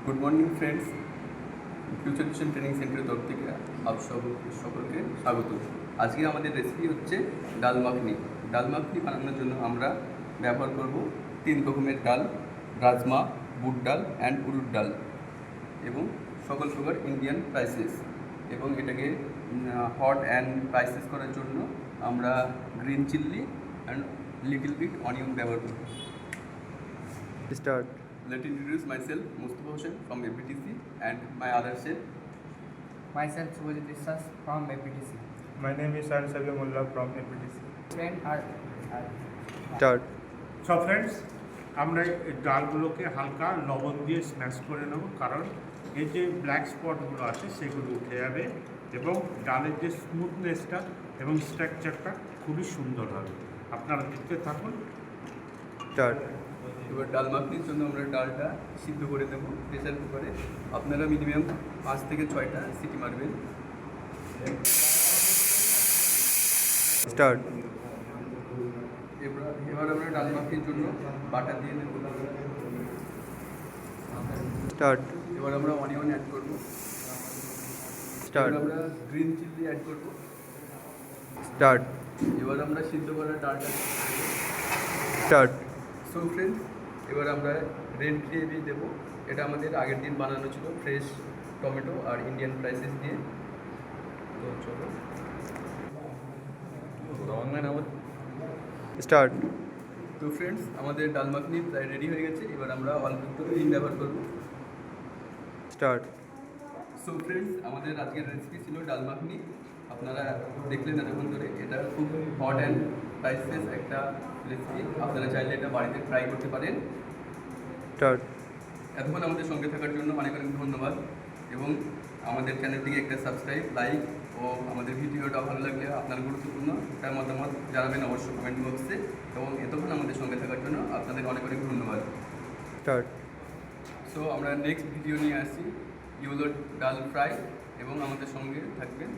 Good morning friends, future vision training সেন্টারের তরফ থেকে সকলকে স্বাগত। আজকে আমাদের রেসিপি হচ্ছে ডাল মাখনি। ডাল মাখনি বানানোর জন্য আমরা ব্যবহার করব 3 রকমের ডাল: রাজমা, বুট ডাল অ্যান্ড উড়দ ডাল, এবং সকল প্রকার ইন্ডিয়ান স্পাইসেস। এবং এটাকে হট অ্যান্ড স্পাইসেস করার জন্য আমরা green Silli and little bit onion ব্যবহার করব। Start. Let me introduce myself, Mustafa Hossain from APTC, and my other chef. Myself, Subhajit বিশ্বাস from APTC. My name is Shan Sabir Mullah from APTC. Friend are Start. সব friends, আমরা এই ডালগুলোকে হালকা লবণ দিয়ে smash করে নেব, কারণ এই যে ব্ল্যাক স্পটগুলো আছে সেগুলো উঠে যাবে এবং ডালের যে স্মুথনেসটা এবং স্ট্রাকচারটা খুবই সুন্দর হবে। আপনারা দেখতে থাকুন। Start. এবার ডাল মাখনির জন্য আমরা ডালটা সিদ্ধ করে দেবো প্রেসার কুকারে। আপনারা মিনিমাম 5 থেকে 6টা সিটি মারবেন। Start. এবার আমরা ডাল মাখনির জন্য বাটা দিয়ে দেবো। Start. এবার আমরা অনিয়ন অ্যাড করবো। Start. এবার আমরা গ্রিন চিলি অ্যাড করবো। Start. এবার আমরা সিদ্ধ করা ডালটা। Start. সো ফ্রেন্ডস, এবার আমরা রেড গ্রেভি দেবো। এটা আমাদের আগের দিন বানানো ছিল ফ্রেশ টমেটো আর ইন্ডিয়ান স্পাইসেস দিয়ে। তো চলো Start. তো ফ্রেন্ডস, আমাদের ডাল মাখনি প্রায় রেডি হয়ে গেছে। এবার আমরা অল্প একটু ক্রিম ব্যবহার করবো। Start. সো ফ্রেন্ডস, আমাদের আজকের রেসিপি ছিল ডাল মাখনি। আপনারা দেখলেন এতক্ষণ ধরে। এটা খুব হট অ্যান্ড স্পাইসেস একটা রেসিপি। আপনারা চাইলে এটা বাড়িতে ট্রাই করতে পারেন। Start. এতক্ষণ আমাদের সঙ্গে থাকার জন্য অনেক অনেক ধন্যবাদ, এবং আমাদের চ্যানেলটিকে একটা সাবস্ক্রাইব, লাইক ও আমাদের ভিডিওটা ভালো লাগলে আপনার গুরুত্বপূর্ণ তার মতামত জানাবেন অবশ্যই কমেন্ট বক্সে। এবং এতক্ষণ আমাদের সঙ্গে থাকার জন্য আপনাদের অনেক অনেক ধন্যবাদ। Start. সো আমরা নেক্সট ভিডিও নিয়ে আসছি ইউলো ডাল ফ্রাই, এবং আমাদের সঙ্গে থাকবেন।